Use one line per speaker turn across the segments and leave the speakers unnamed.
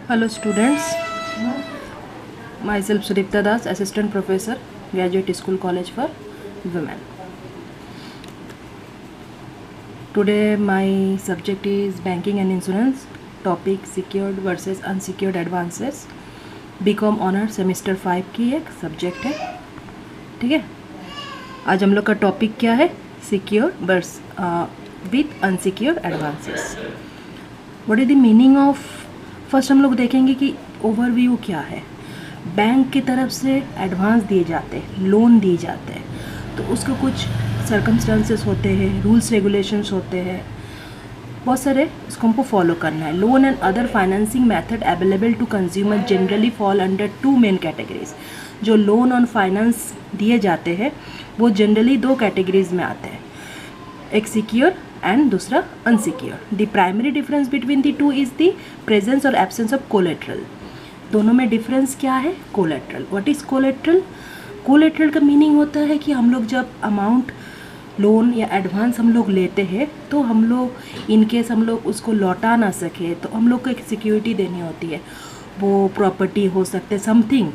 Hello students, myself Sudipta Das, Assistant Professor, Graduate School College for Women. Today my subject is Banking and Insurance, topic Secured versus Unsecured Advances, BCom honour semester 5 की एक subject है. ठीक है, आज हम लोग का topic क्या है? Secured versus unsecured advances. What is the meaning of? First हम लोग देखेंगे कि ओवरव्यू क्या है. बैंक की तरफ से एडवांस दिए जाते हैं, लोन दिए जाते हैं, तो उसके कुछ सर्कमस्टांसेस होते हैं, रूल्स रेगुलेशंस होते हैं, बहुत सारे इसको हमको फॉलो करना है. Loan and other financing method available to consumer generally fall under two main categories. जो लोन और फाइनेंस दिए जाते हैं वो जनरली दो कैटेगरीज में आते हैं, एक सिक्योर एंड दूसरा unsecure. The primary difference between the two is the presence और एब्सेंस ऑफ कोलेट्रल. दोनों में डिफरेंस क्या है? Collateral. What is collateral? Collateral का मीनिंग होता है कि हम लोग जब अमाउंट लोन या एडवांस हम लोग लेते हैं तो हम लोग इनकेस हम लोग उसको लौटा ना सके तो हम लोग को एक सिक्योरिटी देनी होती है. वो प्रॉपर्टी हो सकते, समथिंग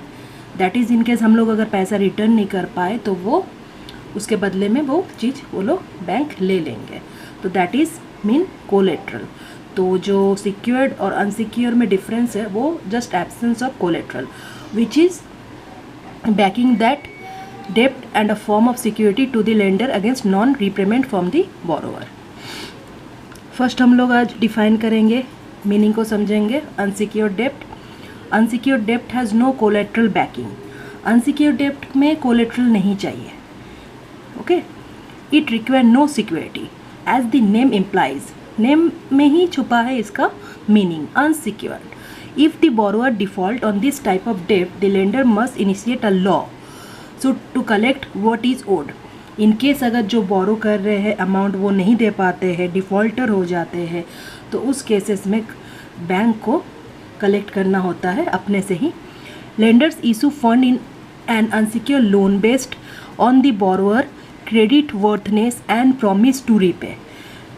दैट इज़ इनकेस हम लोग अगर पैसा रिटर्न नहीं कर पाए तो वो उसके बदले में वो चीज़ वो लोग बैंक ले लेंगे. तो दैट इज़ मीन कोलेट्रल. तो जो सिक्योर्ड और अनसिक्योर में डिफरेंस है वो just absence of collateral which is banking that dept and a form of security to the lender against non repayment from the borrower. First हम लोग आज define करेंगे, मीनिंग को समझेंगे. Unsecured dept. Unsecured dept has no collateral banking. Unsecured डेप्ट में collateral नहीं चाहिए. Okay, it require no security as the name implies. Name में ही छुपा है इसका meaning, unsecured. If the borrower default on this type of डेप्ट the lender must initiate a law so to collect what is owed. In case अगर जो बोरो कर रहे हैं अमाउंट वो नहीं दे पाते हैं, डिफ़ॉल्टर हो जाते हैं, तो उस केसेस में बैंक को कलेक्ट करना होता है अपने से ही. Lenders issue fund in an unsecure loan based on the borrower creditworthiness and promise to repay.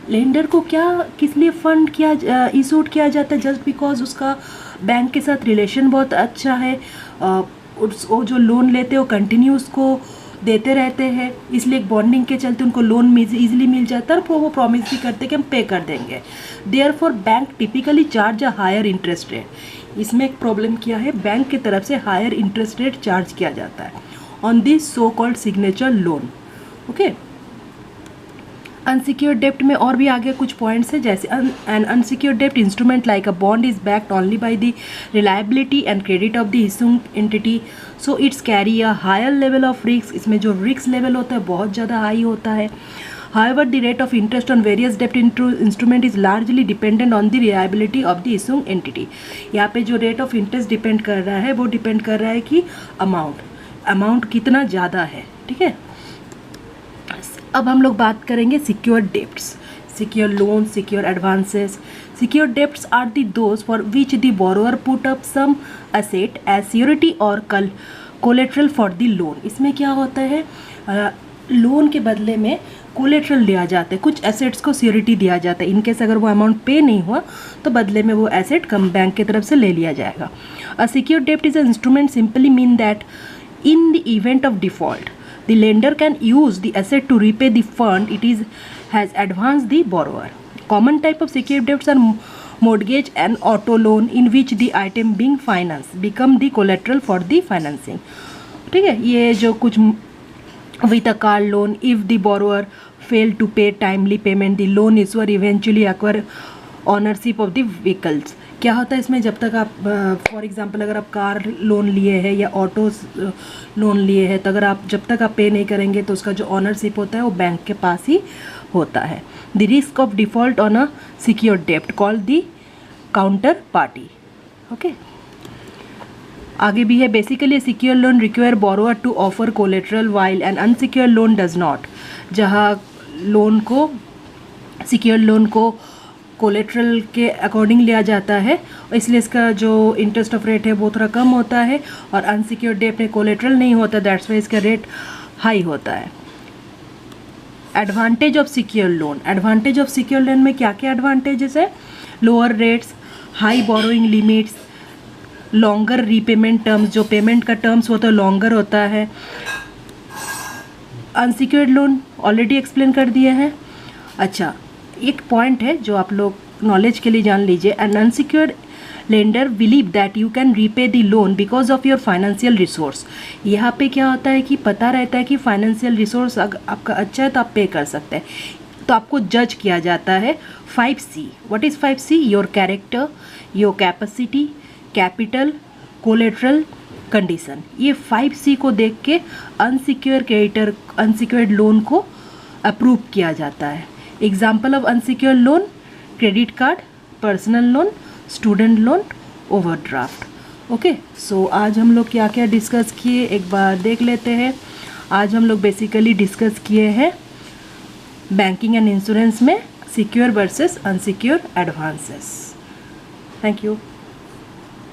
Lender को क्या किस लिए फंड किया इशूड किया जाता है? जस्ट बिकॉज उसका बैंक के साथ रिलेशन बहुत अच्छा है, वो जो लोन लेते हैं वो कंटिन्यू उसको देते रहते हैं, इसलिए एक बॉन्डिंग के चलते उनको लोन ईजिली मिल जाता है और वो प्रॉमिस भी करते हैं कि हम पे कर देंगे. Therefore bank typically charge a higher interest rate. इसमें एक प्रॉब्लम क्या है? बैंक की तरफ से हायर इंटरेस्ट रेट चार्ज किया जाता है on this so called signature loan. Okay, unsecured डेप्ट में और भी आगे कुछ पॉइंट्स हैं, जैसे एन अनसिक्योर्ड डेप्ट instrument like a bond is backed only by the reliability and credit of the issuing entity, so it's carry a higher level of risk. इसमें जो रिस्क लेवल होता है बहुत ज़्यादा हाई होता है. However, the rate of interest on various debt instrument is largely dependent on the reliability of the issuing entity. यहाँ पे जो रेट ऑफ इंटरेस्ट डिपेंड कर रहा है वो डिपेंड कर रहा है कि अमाउंट कितना ज़्यादा है. ठीक है, अब हम लोग बात करेंगे secure debts, secure loan, secure advances. Secure debts are the those for which the borrower put up some asset as security और कोलेट्रल फॉर द लोन. इसमें क्या होता है? लोन के बदले में कोलेट्रल दिया जाता है, कुछ एसेट्स को सिक्योरिटी दिया जाता है. इनकेस अगर वो अमाउंट पे नहीं हुआ तो बदले में वो एसेट कम बैंक की तरफ से ले लिया जाएगा. अ सिक्योर डेप्ट is a instrument simply mean that in the event of default the lender can use the asset to repay the fund it is has advanced the borrower. Common type of secured debts are mortgage and auto loan in which the item being financed become the collateral for the financing. ठीक है, ये जो कुछ with a car loan if the borrower fail to pay timely payment the loan issuer eventually acquire ownership of the vehicles. क्या होता है इसमें? जब तक आप फॉर एग्जांपल अगर आप कार लोन लिए हैं या ऑटो लोन लिए हैं तो अगर आप जब तक आप पे नहीं करेंगे तो उसका जो ऑनरशिप होता है वो बैंक के पास ही होता है. The risk of default on a secure डेप्ट called the counter party. Okay, आगे भी है. Basically secure loan require borrower to offer collateral while an unsecure loan does not. जहाँ लोन को सिक्योर लोन को कोलेट्रल के अकॉर्डिंग लिया जाता है, इसलिए इसका जो इंटरेस्ट ऑफ रेट है वो थोड़ा कम होता है, और अनसिक्योर्ड डेप्ट में कोलेट्रल नहीं होता, दैट्स वाई इसका रेट हाई होता है. Advantage of secure loan. Advantage of secure loan में क्या क्या एडवांटेजेस है? Lower rates, high borrowing limits, longer repayment terms, जो पेमेंट का टर्म्स होता है लॉन्गर होता है। अनसिक्योर्ड लोन ऑलरेडी एक्सप्लेन कर दिया है। अच्छा, एक पॉइंट है जो आप लोग नॉलेज के लिए जान लीजिए। An unsecured lender believe that you can repay the loan because of your financial resource. यहाँ पे क्या होता है कि पता रहता है कि फाइनेंशियल रिसोर्स आपका अच्छा है तो आप पे कर सकते हैं, तो आपको जज किया जाता है। 5C, what is 5C? Your character, your capacity, capital, collateral, condition. ये 5C को देख के अनसिक्योर्ड लोन को अप्रूव किया जाता है। Example of unsecured loan: credit card, personal loan, student loan, overdraft. Okay, so आज हम लोग क्या क्या डिस्कस किए एक बार देख लेते हैं। आज हम लोग बेसिकली डिस्कस किए हैं बैंकिंग एंड इंश्योरेंस में secure versus unsecure advances. Thank you.